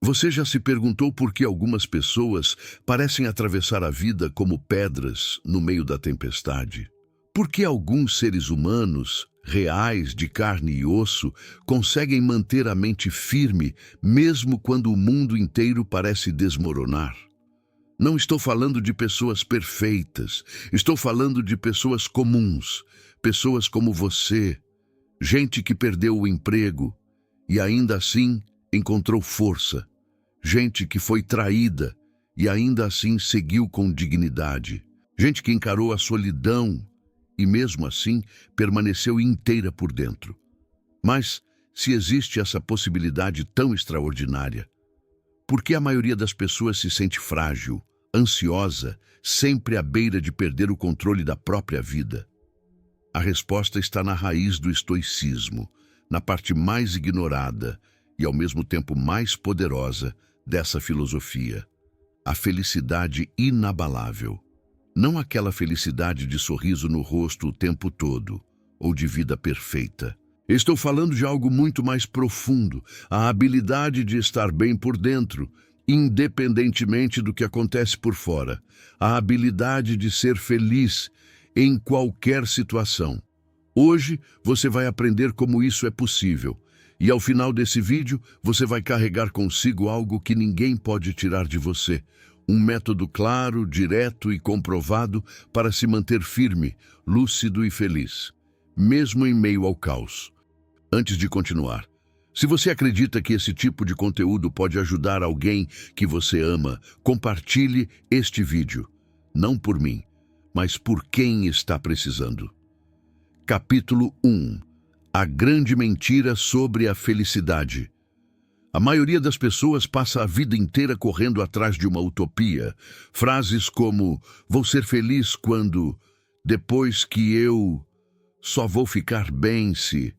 Você já se perguntou por que algumas pessoas parecem atravessar a vida como pedras no meio da tempestade? Por que alguns seres humanos, reais, de carne e osso, conseguem manter a mente firme mesmo quando o mundo inteiro parece desmoronar? Não estou falando de pessoas perfeitas, estou falando de pessoas comuns, pessoas como você, gente que perdeu o emprego e ainda assim encontrou força. Gente que foi traída e ainda assim seguiu com dignidade. Gente que encarou a solidão e mesmo assim permaneceu inteira por dentro. Mas, se existe essa possibilidade tão extraordinária, por que a maioria das pessoas se sente frágil, ansiosa, sempre à beira de perder o controle da própria vida? A resposta está na raiz do estoicismo, na parte mais ignorada e ao mesmo tempo mais poderosa dessa filosofia, a felicidade inabalável. Não aquela felicidade de sorriso no rosto o tempo todo, ou de vida perfeita. Estou falando de algo muito mais profundo, a habilidade de estar bem por dentro, independentemente do que acontece por fora. A habilidade de ser feliz em qualquer situação. Hoje você vai aprender como isso é possível. E ao final desse vídeo, você vai carregar consigo algo que ninguém pode tirar de você. Um método claro, direto e comprovado para se manter firme, lúcido e feliz, mesmo em meio ao caos. Antes de continuar, se você acredita que esse tipo de conteúdo pode ajudar alguém que você ama, compartilhe este vídeo. Não por mim, mas por quem está precisando. Capítulo 1. A grande mentira sobre a felicidade. A maioria das pessoas passa a vida inteira correndo atrás de uma utopia. Frases como, vou ser feliz quando, depois que eu, só vou ficar bem se...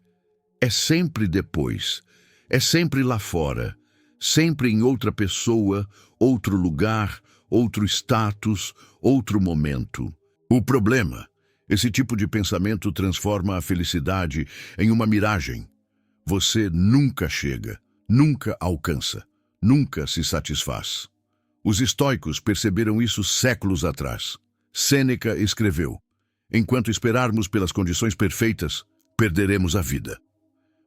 É sempre depois, é sempre lá fora, sempre em outra pessoa, outro lugar, outro status, outro momento. O problema... Esse tipo de pensamento transforma a felicidade em uma miragem. Você nunca chega, nunca alcança, nunca se satisfaz. Os estoicos perceberam isso séculos atrás. Sêneca escreveu: enquanto esperarmos pelas condições perfeitas, perderemos a vida.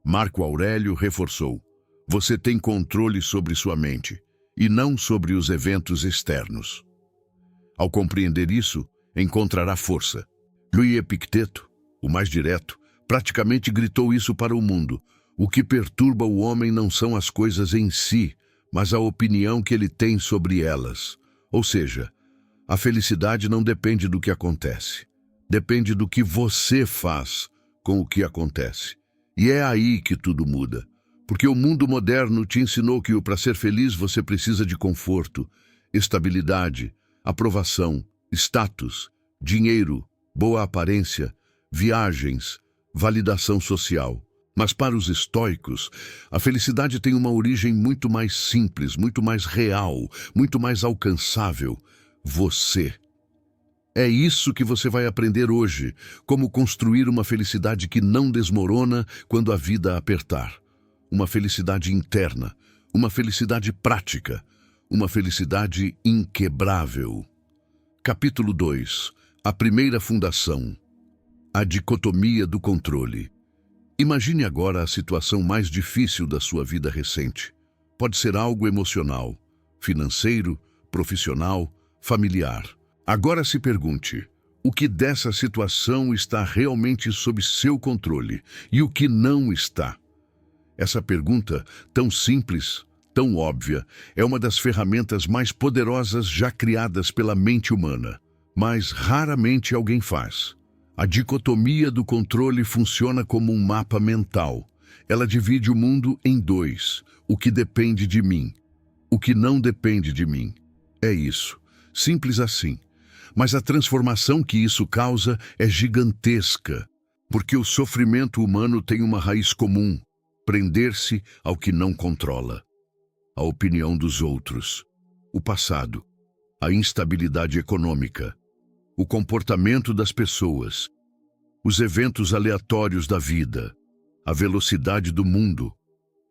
Marco Aurélio reforçou: você tem controle sobre sua mente, e não sobre os eventos externos. Ao compreender isso, encontrará força. Louis Epicteto, o mais direto, praticamente gritou isso para o mundo. O que perturba o homem não são as coisas em si, mas a opinião que ele tem sobre elas. Ou seja, a felicidade não depende do que acontece. Depende do que você faz com o que acontece. E é aí que tudo muda. Porque o mundo moderno te ensinou que para ser feliz você precisa de conforto, estabilidade, aprovação, status, dinheiro, boa aparência, viagens, validação social. Mas para os estoicos, a felicidade tem uma origem muito mais simples, muito mais real, muito mais alcançável. Você. É isso que você vai aprender hoje, como construir uma felicidade que não desmorona quando a vida apertar. Uma felicidade interna, uma felicidade prática, uma felicidade inquebrável. Capítulo 2. A primeira fundação, a dicotomia do controle. Imagine agora a situação mais difícil da sua vida recente. Pode ser algo emocional, financeiro, profissional, familiar. Agora se pergunte, o que dessa situação está realmente sob seu controle e o que não está? Essa pergunta, tão simples, tão óbvia, é uma das ferramentas mais poderosas já criadas pela mente humana. Mas raramente alguém faz. A dicotomia do controle funciona como um mapa mental. Ela divide o mundo em dois: o que depende de mim, o que não depende de mim. É isso, simples assim. Mas a transformação que isso causa é gigantesca, porque o sofrimento humano tem uma raiz comum: prender-se ao que não controla. A opinião dos outros, o passado, a instabilidade econômica, o comportamento das pessoas, os eventos aleatórios da vida, a velocidade do mundo,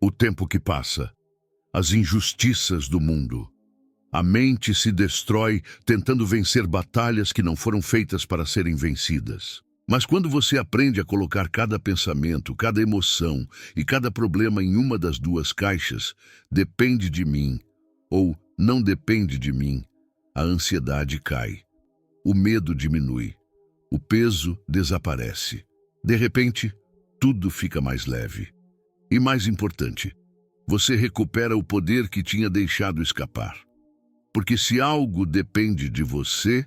o tempo que passa, as injustiças do mundo. A mente se destrói tentando vencer batalhas que não foram feitas para serem vencidas. Mas quando você aprende a colocar cada pensamento, cada emoção e cada problema em uma das duas caixas, depende de mim ou não depende de mim, a ansiedade cai. O medo diminui. O peso desaparece. De repente, tudo fica mais leve. E mais importante, você recupera o poder que tinha deixado escapar. Porque se algo depende de você,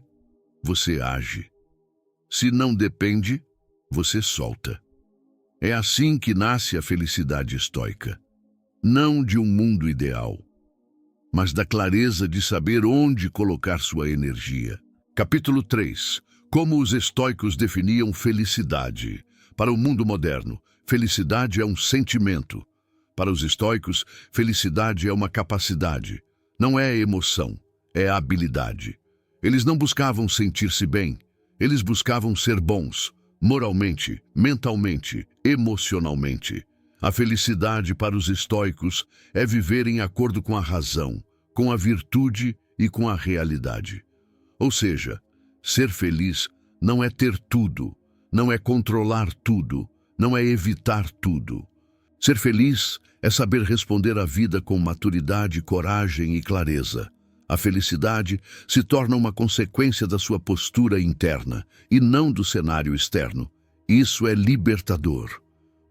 você age. Se não depende, você solta. É assim que nasce a felicidade estoica. Não de um mundo ideal, mas da clareza de saber onde colocar sua energia. Capítulo 3. Como os estoicos definiam felicidade. Para o mundo moderno, felicidade é um sentimento. Para os estoicos, felicidade é uma capacidade. Não é emoção, é habilidade. Eles não buscavam sentir-se bem. Eles buscavam ser bons, moralmente, mentalmente, emocionalmente. A felicidade para os estoicos é viver em acordo com a razão, com a virtude e com a realidade. Ou seja, ser feliz não é ter tudo, não é controlar tudo, não é evitar tudo. Ser feliz é saber responder à vida com maturidade, coragem e clareza. A felicidade se torna uma consequência da sua postura interna e não do cenário externo. Isso é libertador,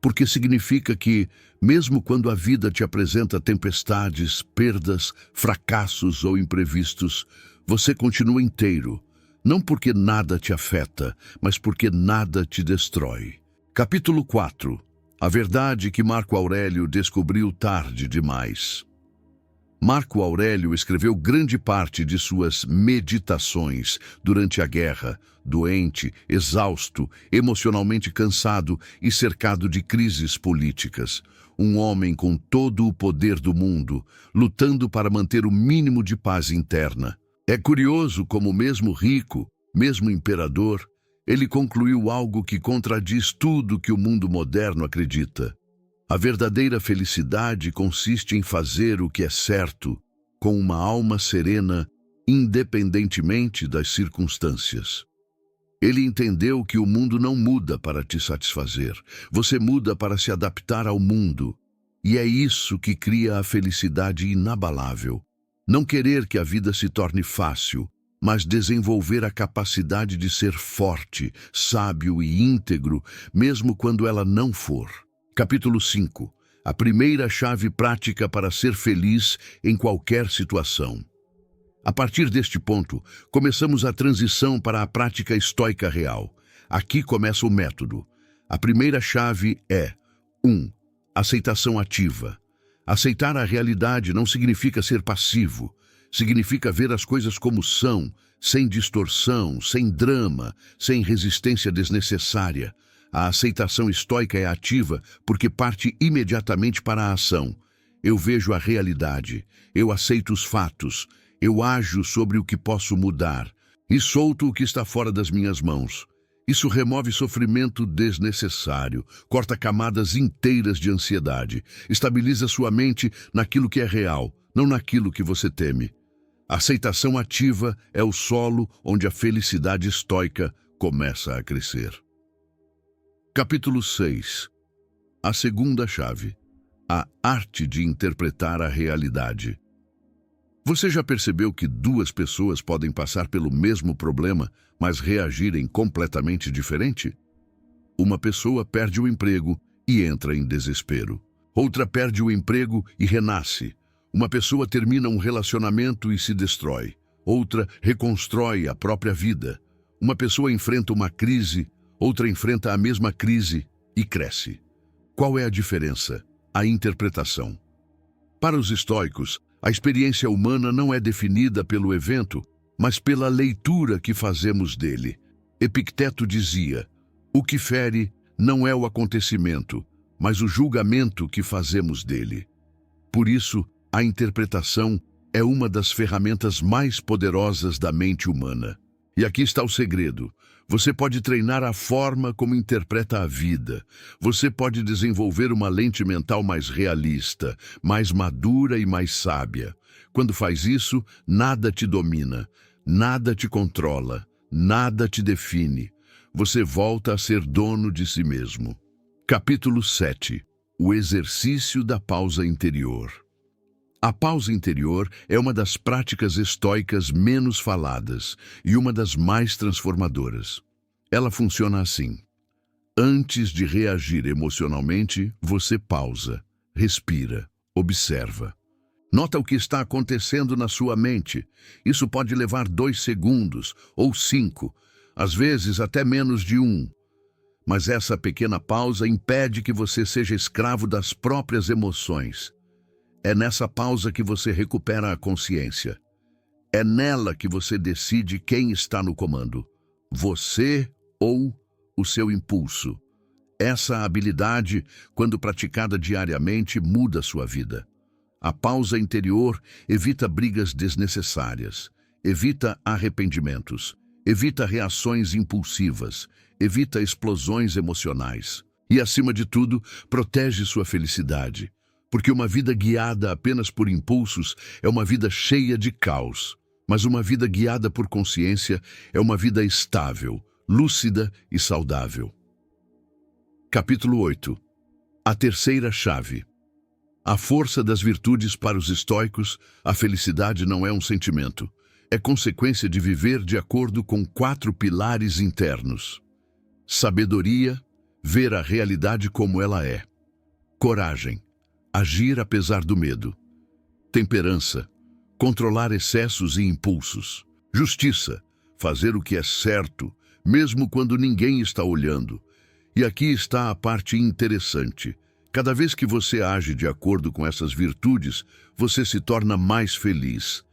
porque significa que, mesmo quando a vida te apresenta tempestades, perdas, fracassos ou imprevistos, você continua inteiro, não porque nada te afeta, mas porque nada te destrói. Capítulo 4. A verdade que Marco Aurélio descobriu tarde demais. Marco Aurélio escreveu grande parte de suas meditações durante a guerra, doente, exausto, emocionalmente cansado e cercado de crises políticas. Um homem com todo o poder do mundo, lutando para manter o mínimo de paz interna. É curioso como mesmo rico, mesmo imperador, ele concluiu algo que contradiz tudo que o mundo moderno acredita. A verdadeira felicidade consiste em fazer o que é certo, com uma alma serena, independentemente das circunstâncias. Ele entendeu que o mundo não muda para te satisfazer, você muda para se adaptar ao mundo. E é isso que cria a felicidade inabalável. Não querer que a vida se torne fácil, mas desenvolver a capacidade de ser forte, sábio e íntegro, mesmo quando ela não for. Capítulo 5. A primeira chave prática para ser feliz em qualquer situação. A partir deste ponto, começamos a transição para a prática estoica real. Aqui começa o método. A primeira chave é 1. Aceitação ativa. Aceitar a realidade não significa ser passivo. Significa ver as coisas como são, sem distorção, sem drama, sem resistência desnecessária. A aceitação estoica é ativa porque parte imediatamente para a ação. Eu vejo a realidade, eu aceito os fatos, eu ajo sobre o que posso mudar e solto o que está fora das minhas mãos. Isso remove sofrimento desnecessário, corta camadas inteiras de ansiedade, estabiliza sua mente naquilo que é real, não naquilo que você teme. A aceitação ativa é o solo onde a felicidade estoica começa a crescer. Capítulo 6. A segunda chave. A arte de interpretar a realidade. Você já percebeu que duas pessoas podem passar pelo mesmo problema, mas reagirem completamente diferente? Uma pessoa perde o emprego e entra em desespero. Outra perde o emprego e renasce. Uma pessoa termina um relacionamento e se destrói. Outra reconstrói a própria vida. Uma pessoa enfrenta uma crise, outra enfrenta a mesma crise e cresce. Qual é a diferença? A interpretação. Para os estoicos, a experiência humana não é definida pelo evento, mas pela leitura que fazemos dele. Epicteto dizia: o que fere não é o acontecimento, mas o julgamento que fazemos dele. Por isso, a interpretação é uma das ferramentas mais poderosas da mente humana. E aqui está o segredo. Você pode treinar a forma como interpreta a vida. Você pode desenvolver uma lente mental mais realista, mais madura e mais sábia. Quando faz isso, nada te domina, nada te controla, nada te define. Você volta a ser dono de si mesmo. Capítulo 7. O exercício da pausa interior. A pausa interior é uma das práticas estoicas menos faladas e uma das mais transformadoras. Ela funciona assim. Antes de reagir emocionalmente, você pausa, respira, observa. Nota o que está acontecendo na sua mente. Isso pode levar 2 segundos ou 5, às vezes até menos de 1. Mas essa pequena pausa impede que você seja escravo das próprias emoções. É nessa pausa que você recupera a consciência. É nela que você decide quem está no comando, você ou o seu impulso. Essa habilidade, quando praticada diariamente, muda sua vida. A pausa interior evita brigas desnecessárias, evita arrependimentos, evita reações impulsivas, evita explosões emocionais e, acima de tudo, protege sua felicidade. Porque uma vida guiada apenas por impulsos é uma vida cheia de caos, mas uma vida guiada por consciência é uma vida estável, lúcida e saudável. Capítulo 8. A terceira chave. A força das virtudes para os estoicos, a felicidade não é um sentimento. É consequência de viver de acordo com 4 pilares internos. Sabedoria, ver a realidade como ela é. Coragem, agir apesar do medo. Temperança, controlar excessos e impulsos. Justiça, fazer o que é certo, mesmo quando ninguém está olhando. E aqui está a parte interessante. Cada vez que você age de acordo com essas virtudes, você se torna mais feliz.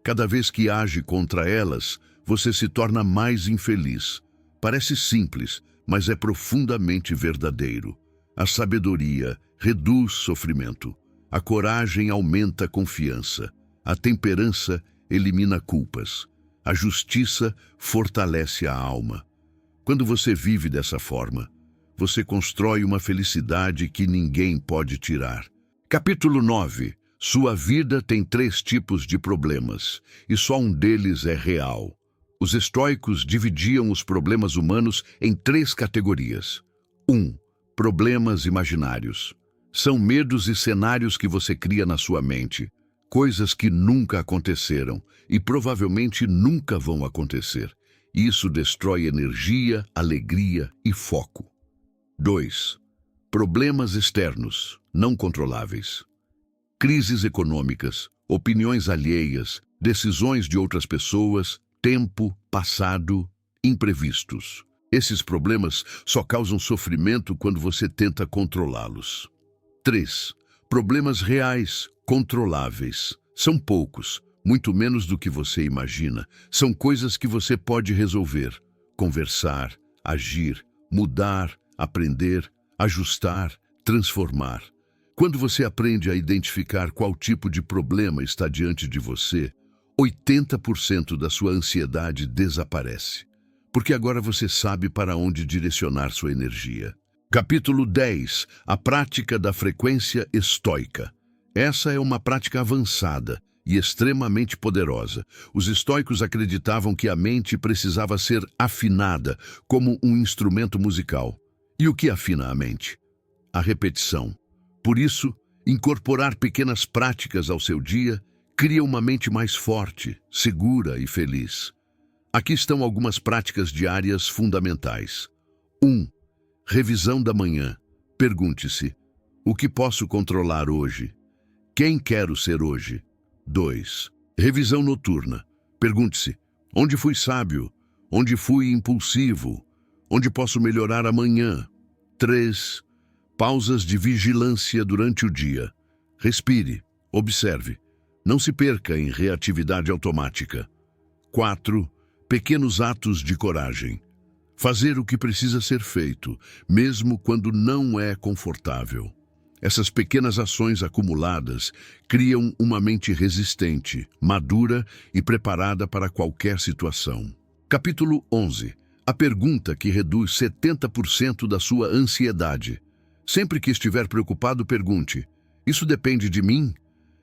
Cada vez que age contra elas, você se torna mais infeliz. Parece simples, mas é profundamente verdadeiro. A sabedoria reduz sofrimento. A coragem aumenta a confiança. A temperança elimina culpas. A justiça fortalece a alma. Quando você vive dessa forma, você constrói uma felicidade que ninguém pode tirar. Capítulo 9. Sua vida tem 3 tipos de problemas, e só um deles é real. Os estoicos dividiam os problemas humanos em 3 categorias. 1. Problemas imaginários. São medos e cenários que você cria na sua mente, coisas que nunca aconteceram e provavelmente nunca vão acontecer. Isso destrói energia, alegria e foco. 2. Problemas externos, não controláveis. Crises econômicas, opiniões alheias, decisões de outras pessoas, tempo, passado, imprevistos. Esses problemas só causam sofrimento quando você tenta controlá-los. 3. Problemas reais, controláveis. São poucos, muito menos do que você imagina. São coisas que você pode resolver, conversar, agir, mudar, aprender, ajustar, transformar. Quando você aprende a identificar qual tipo de problema está diante de você, 80% da sua ansiedade desaparece. Porque agora você sabe para onde direcionar sua energia. Capítulo 10. A prática da frequência estoica. Essa é uma prática avançada e extremamente poderosa. Os estoicos acreditavam que a mente precisava ser afinada como um instrumento musical. E o que afina a mente? A repetição. Por isso, incorporar pequenas práticas ao seu dia cria uma mente mais forte, segura e feliz. Aqui estão algumas práticas diárias fundamentais. 1. Revisão da manhã. Pergunte-se: o que posso controlar hoje? Quem quero ser hoje? 2. Revisão noturna. Pergunte-se: onde fui sábio? Onde fui impulsivo? Onde posso melhorar amanhã? 3. Pausas de vigilância durante o dia. Respire, observe. Não se perca em reatividade automática. 4. Pequenos atos de coragem. Fazer o que precisa ser feito, mesmo quando não é confortável. Essas pequenas ações acumuladas criam uma mente resistente, madura e preparada para qualquer situação. Capítulo 11. A pergunta que reduz 70% da sua ansiedade. Sempre que estiver preocupado, pergunte: isso depende de mim?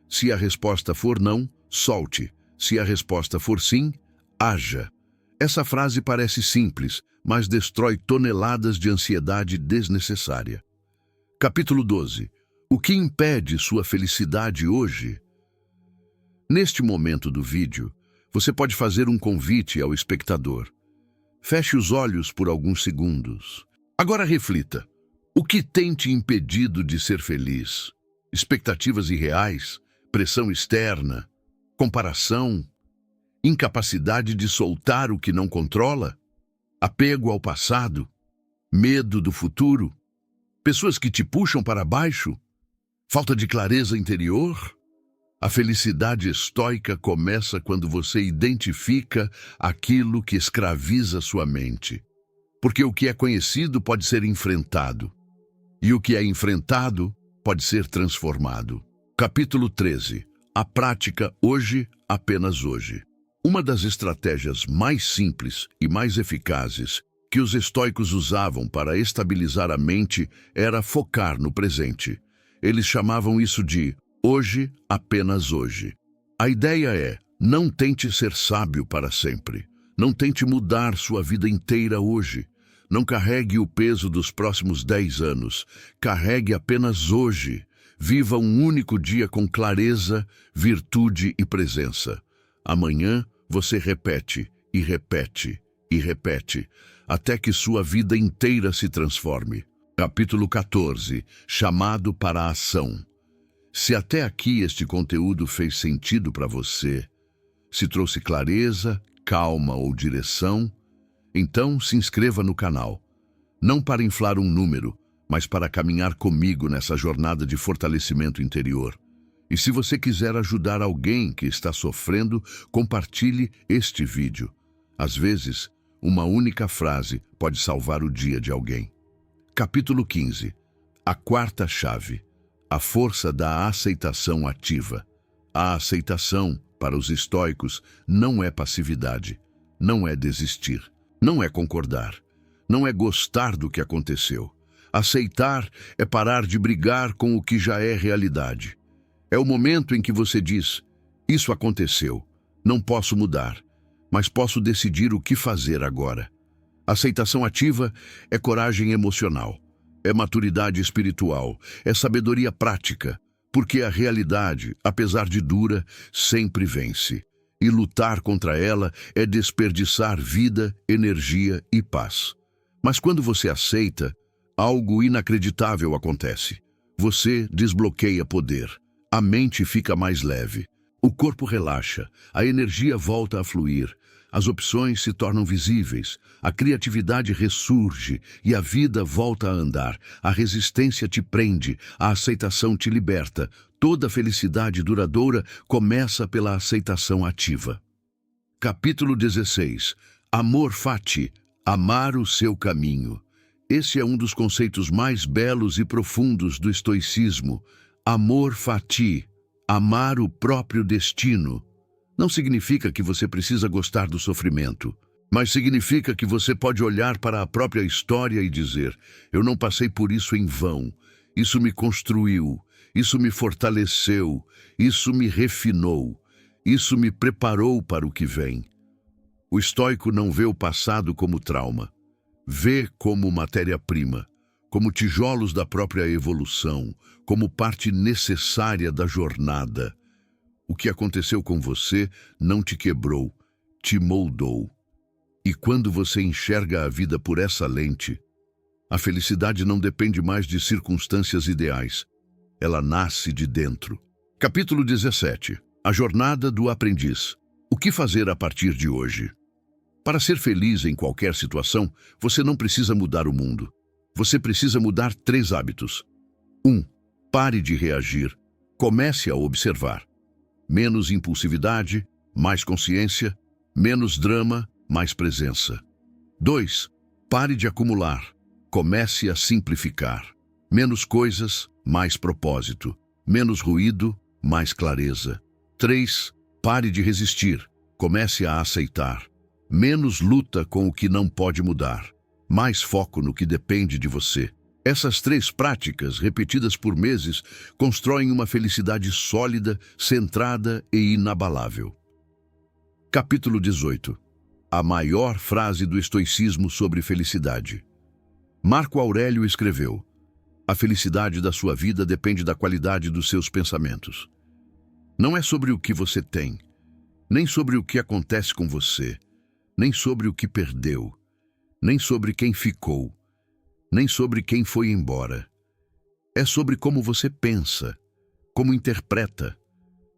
Se a resposta for não, solte. Se a resposta for sim, haja. Essa frase parece simples, mas destrói toneladas de ansiedade desnecessária. Capítulo 12. O que impede sua felicidade hoje? Neste momento do vídeo, você pode fazer um convite ao espectador. Feche os olhos por alguns segundos. Agora reflita. O que tem te impedido de ser feliz? Expectativas irreais? Pressão externa? Comparação? Incapacidade de soltar o que não controla? Apego ao passado? Medo do futuro? Pessoas que te puxam para baixo? Falta de clareza interior? A felicidade estoica começa quando você identifica aquilo que escraviza sua mente. Porque o que é conhecido pode ser enfrentado. E o que é enfrentado pode ser transformado. Capítulo 13. A prática hoje, apenas hoje. Uma das estratégias mais simples e mais eficazes que os estoicos usavam para estabilizar a mente era focar no presente. Eles chamavam isso de hoje, apenas hoje. A ideia é: não tente ser sábio para sempre. Não tente mudar sua vida inteira hoje. Não carregue o peso dos próximos 10 anos. Carregue apenas hoje. Viva um único dia com clareza, virtude e presença. Amanhã você repete e repete e repete, até que sua vida inteira se transforme. Capítulo 14. Chamado para a ação. Se até aqui este conteúdo fez sentido para você, se trouxe clareza, calma ou direção, então se inscreva no canal. Não para inflar um número, mas para caminhar comigo nessa jornada de fortalecimento interior. E se você quiser ajudar alguém que está sofrendo, compartilhe este vídeo. Às vezes, uma única frase pode salvar o dia de alguém. Capítulo 15. A quarta chave. A força da aceitação ativa. A aceitação, para os estoicos, não é passividade, não é desistir, não é concordar, não é gostar do que aconteceu. Aceitar é parar de brigar com o que já é realidade. É o momento em que você diz: isso aconteceu, não posso mudar, mas posso decidir o que fazer agora. Aceitação ativa é coragem emocional, é maturidade espiritual, é sabedoria prática, porque a realidade, apesar de dura, sempre vence. E lutar contra ela é desperdiçar vida, energia e paz. Mas quando você aceita, algo inacreditável acontece. Você desbloqueia poder. A mente fica mais leve. O corpo relaxa. A energia volta a fluir. As opções se tornam visíveis. A criatividade ressurge e a vida volta a andar. A resistência te prende. A aceitação te liberta. Toda felicidade duradoura começa pela aceitação ativa. Capítulo 16. Amor fati. Amar o seu caminho. Esse é um dos conceitos mais belos e profundos do estoicismo. Amor fati, amar o próprio destino. Não significa que você precisa gostar do sofrimento, mas significa que você pode olhar para a própria história e dizer: eu não passei por isso em vão, isso me construiu, isso me fortaleceu, isso me refinou, isso me preparou para o que vem. O estoico não vê o passado como trauma, vê como matéria-prima, como tijolos da própria evolução, como parte necessária da jornada. O que aconteceu com você não te quebrou, te moldou. E quando você enxerga a vida por essa lente, a felicidade não depende mais de circunstâncias ideais. Ela nasce de dentro. Capítulo 17. A jornada do aprendiz. O que fazer a partir de hoje? Para ser feliz em qualquer situação, você não precisa mudar o mundo. Você precisa mudar 3 hábitos. 1. Pare de reagir. Comece a observar. Menos impulsividade, mais consciência. Menos drama, mais presença. 2. Pare de acumular. Comece a simplificar. Menos coisas, mais propósito. Menos ruído, mais clareza. 3. Pare de resistir. Comece a aceitar. Menos luta com o que não pode mudar. Mais foco no que depende de você. Essas 3 práticas, repetidas por meses, constroem uma felicidade sólida, centrada e inabalável. Capítulo 18. A maior frase do estoicismo sobre felicidade. Marco Aurélio escreveu: a felicidade da sua vida depende da qualidade dos seus pensamentos. Não é sobre o que você tem, nem sobre o que acontece com você, nem sobre o que perdeu, nem sobre quem ficou, nem sobre quem foi embora. É sobre como você pensa, como interpreta,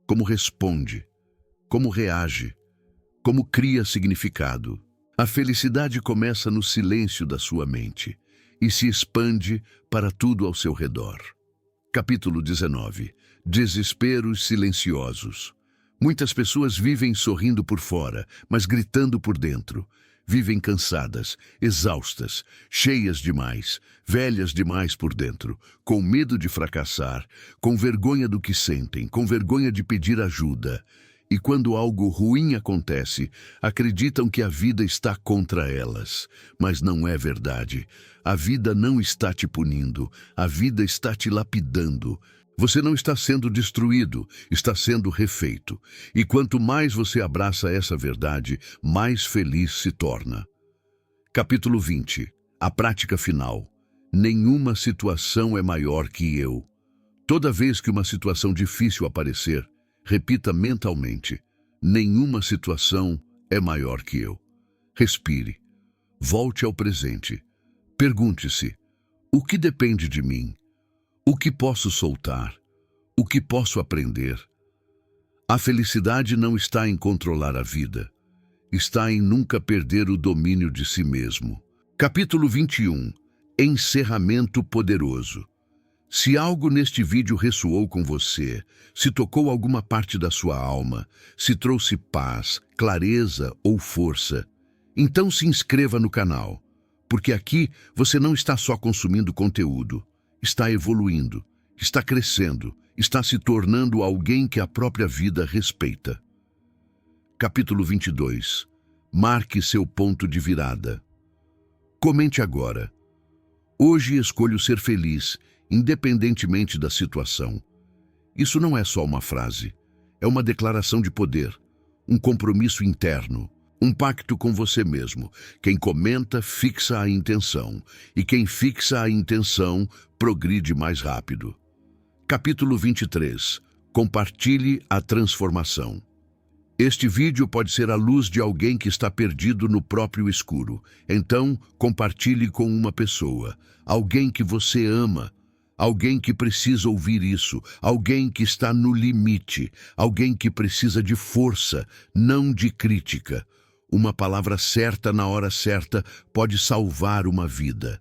como responde, como reage, como cria significado. A felicidade começa no silêncio da sua mente e se expande para tudo ao seu redor. Capítulo 19. Desesperos silenciosos. Muitas pessoas vivem sorrindo por fora, mas gritando por dentro. Vivem cansadas, exaustas, cheias demais, velhas demais por dentro, com medo de fracassar, com vergonha do que sentem, com vergonha de pedir ajuda. E quando algo ruim acontece, acreditam que a vida está contra elas. Mas não é verdade. A vida não está te punindo, a vida está te lapidando. Você não está sendo destruído, está sendo refeito. E quanto mais você abraça essa verdade, mais feliz se torna. Capítulo 20. A prática final. Nenhuma situação é maior que eu. Toda vez que uma situação difícil aparecer, repita mentalmente: nenhuma situação é maior que eu. Respire. Volte ao presente. Pergunte-se: o que depende de mim? O que posso soltar? O que posso aprender? A felicidade não está em controlar a vida. Está em nunca perder o domínio de si mesmo. Capítulo 21. Encerramento poderoso. Se algo neste vídeo ressoou com você, se tocou alguma parte da sua alma, se trouxe paz, clareza ou força, então se inscreva no canal, porque aqui você não está só consumindo conteúdo, está evoluindo, está crescendo, está se tornando alguém que a própria vida respeita. Capítulo 22. Marque seu ponto de virada. Comente agora: hoje escolho ser feliz, independentemente da situação. Isso não é só uma frase, é uma declaração de poder, um compromisso interno, um pacto com você mesmo. Quem comenta fixa a intenção, e quem fixa a intenção progride mais rápido. Capítulo 23. Compartilhe a transformação. Este vídeo pode ser a luz de alguém que está perdido no próprio escuro. Então, compartilhe com uma pessoa, alguém que você ama, alguém que precisa ouvir isso, alguém que está no limite, alguém que precisa de força, não de crítica. Uma palavra certa na hora certa pode salvar uma vida.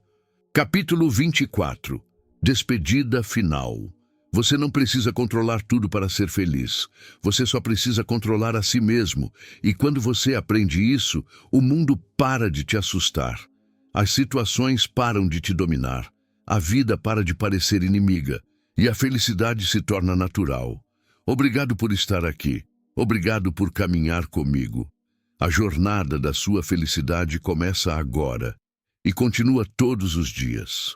Capítulo 24. Despedida final. Você não precisa controlar tudo para ser feliz. Você só precisa controlar a si mesmo. E quando você aprende isso, o mundo para de te assustar. As situações param de te dominar. A vida para de parecer inimiga. E a felicidade se torna natural. Obrigado por estar aqui. Obrigado por caminhar comigo. A jornada da sua felicidade começa agora e continua todos os dias.